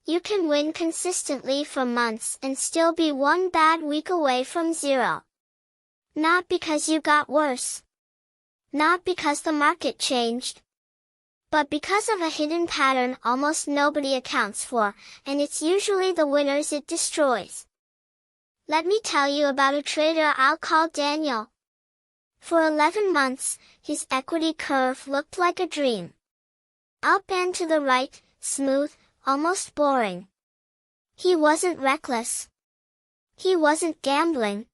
You can win consistently for months and still be one bad week away from zero. Not because you got worse. Not because the market changed. But because of a hidden pattern almost nobody accounts for, and it's usually the winners it destroys. Let me tell you about a trader I'll call Daniel. For 11 months, his equity curve looked like a dream. Up and to the right, smooth, almost boring. He wasn't reckless. He wasn't gambling.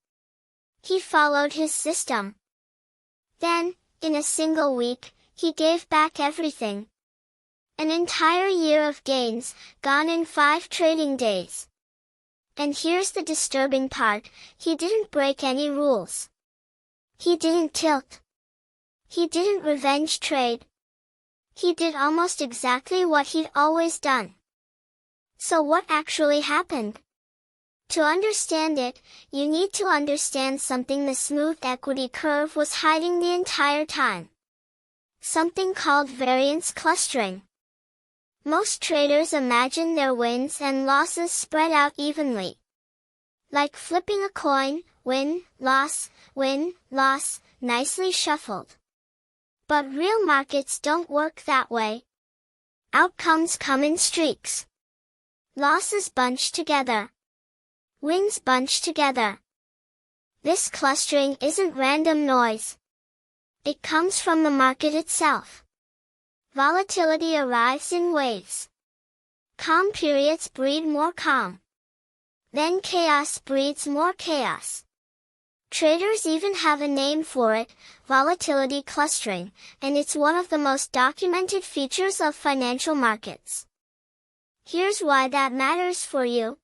He followed his system. Then, in a single week, he gave back everything. An entire year of gains, gone in 5 trading days. And here's the disturbing part, he didn't break any rules. He didn't tilt. He didn't revenge trade. He did almost exactly what he'd always done. So what actually happened? To understand it, you need to understand something the smooth equity curve was hiding the entire time. Something called variance clustering. Most traders imagine their wins and losses spread out evenly. Like flipping a coin, win, loss, nicely shuffled. But real markets don't work that way. Outcomes come in streaks. Losses bunch together. Wins bunch together. This clustering isn't random noise. It comes from the market itself. Volatility arrives in waves. Calm periods breed more calm. Then chaos breeds more chaos. Traders even have a name for it, volatility clustering, and it's one of the most documented features of financial markets. Here's why that matters for you.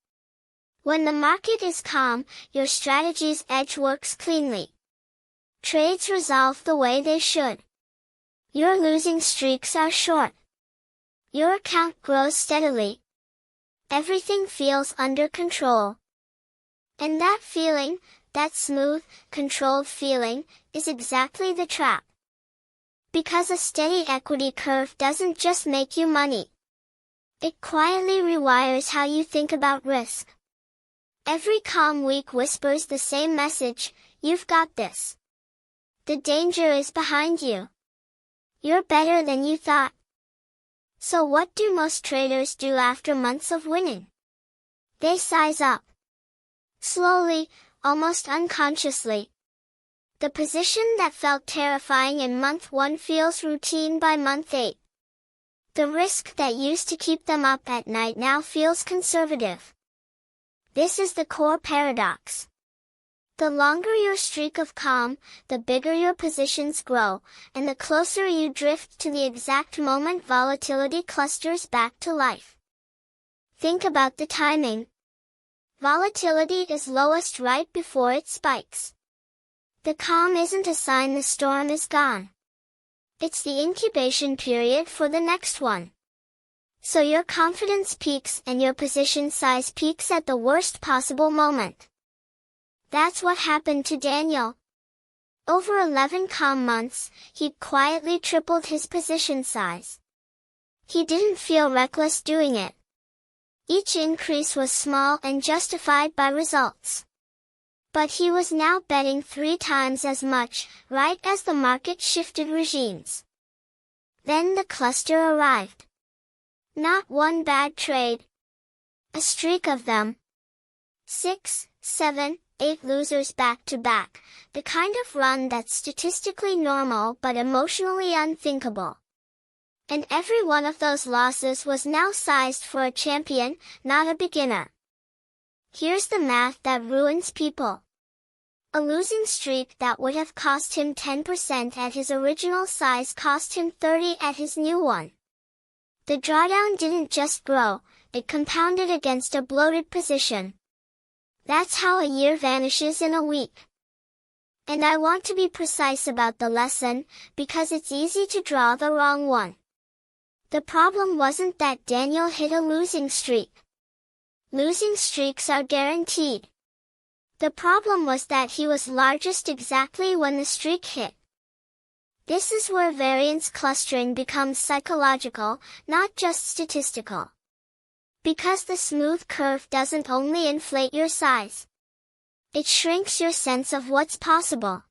When the market is calm, your strategy's edge works cleanly. Trades resolve the way they should. Your losing streaks are short. Your account grows steadily. Everything feels under control. And that feeling, that smooth, controlled feeling, is exactly the trap. Because a steady equity curve doesn't just make you money. It quietly rewires how you think about risk. Every calm week whispers the same message, you've got this. The danger is behind you. You're better than you thought. So what do most traders do after months of winning? They size up. Slowly, almost unconsciously. The position that felt terrifying in month 1 feels routine by month 8. The risk that used to keep them up at night now feels conservative. This is the core paradox. The longer your streak of calm, the bigger your positions grow, and the closer you drift to the exact moment volatility clusters back to life. Think about the timing. Volatility is lowest right before it spikes. The calm isn't a sign the storm is gone. It's the incubation period for the next one. So your confidence peaks and your position size peaks at the worst possible moment. That's what happened to Daniel. Over 11 calm months, he'd quietly tripled his position size. He didn't feel reckless doing it. Each increase was small and justified by results. But he was now betting 3 times as much, right as the market shifted regimes. Then the cluster arrived. Not one bad trade. A streak of them. 6, 7, 8 losers back to back, the kind of run that's statistically normal but emotionally unthinkable. And every one of those losses was now sized for a champion, not a beginner. Here's the math that ruins people. A losing streak that would have cost him 10% at his original size cost him 30% at his new one. The drawdown didn't just grow, it compounded against a bloated position. That's how a year vanishes in a week. And I want to be precise about the lesson, because it's easy to draw the wrong one. The problem wasn't that Daniel hit a losing streak. Losing streaks are guaranteed. The problem was that he was largest exactly when the streak hit. This is where variance clustering becomes psychological, not just statistical. Because the smooth curve doesn't only inflate your size. It shrinks your sense of what's possible.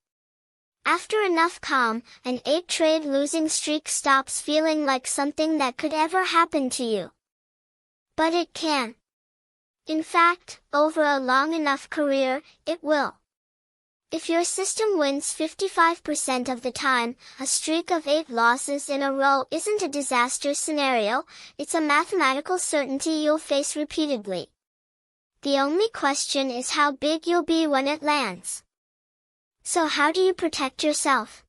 After enough calm, an 8-trade losing streak stops feeling like something that could ever happen to you. But it can. In fact, over a long enough career, it will. If your system wins 55% of the time, a streak of 8 losses in a row isn't a disaster scenario, it's a mathematical certainty you'll face repeatedly. The only question is how big you'll be when it lands. So how do you protect yourself?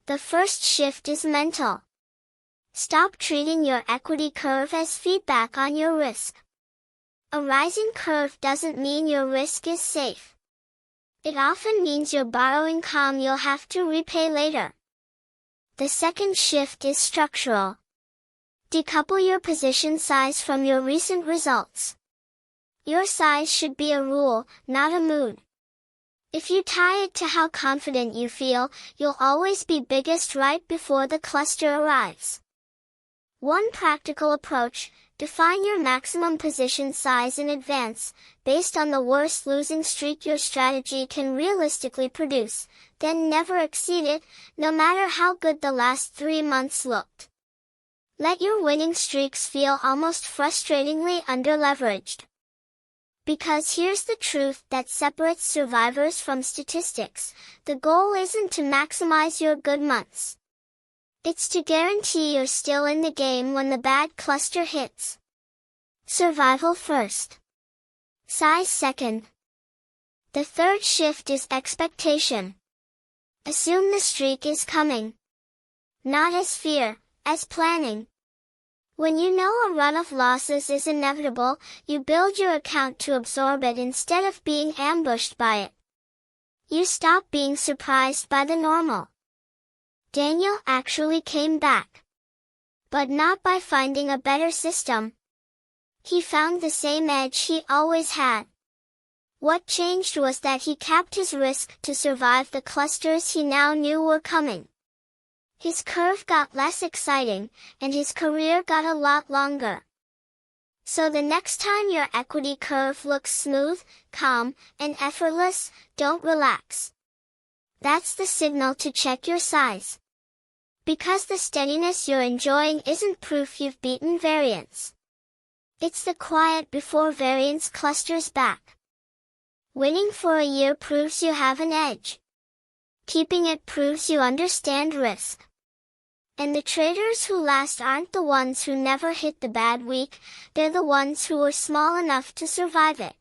The first shift is mental. Stop treating your equity curve as feedback on your risk. A rising curve doesn't mean your risk is safe. It often means you're borrowing calm you'll have to repay later. The second shift is structural. Decouple your position size from your recent results. Your size should be a rule, not a mood. If you tie it to how confident you feel, you'll always be biggest right before the cluster arrives. One practical approach: define your maximum position size in advance, based on the worst losing streak your strategy can realistically produce, then never exceed it, no matter how good the last 3 months looked. Let your winning streaks feel almost frustratingly underleveraged. Because here's the truth that separates survivors from statistics: the goal isn't to maximize your good months. It's to guarantee you're still in the game when the bad cluster hits. Survival first. Size second. The third shift is expectation. Assume the streak is coming. Not as fear, as planning. When you know a run of losses is inevitable, you build your account to absorb it instead of being ambushed by it. You stop being surprised by the normal. Daniel actually came back. But not by finding a better system. He found the same edge he always had. What changed was that he capped his risk to survive the clusters he now knew were coming. His curve got less exciting, and his career got a lot longer. So the next time your equity curve looks smooth, calm, and effortless, don't relax. That's the signal to check your size. Because the steadiness you're enjoying isn't proof you've beaten variance. It's the quiet before variance clusters back. Winning for a year proves you have an edge. Keeping it proves you understand risk. And the traders who last aren't the ones who never hit the bad week, they're the ones who were small enough to survive it.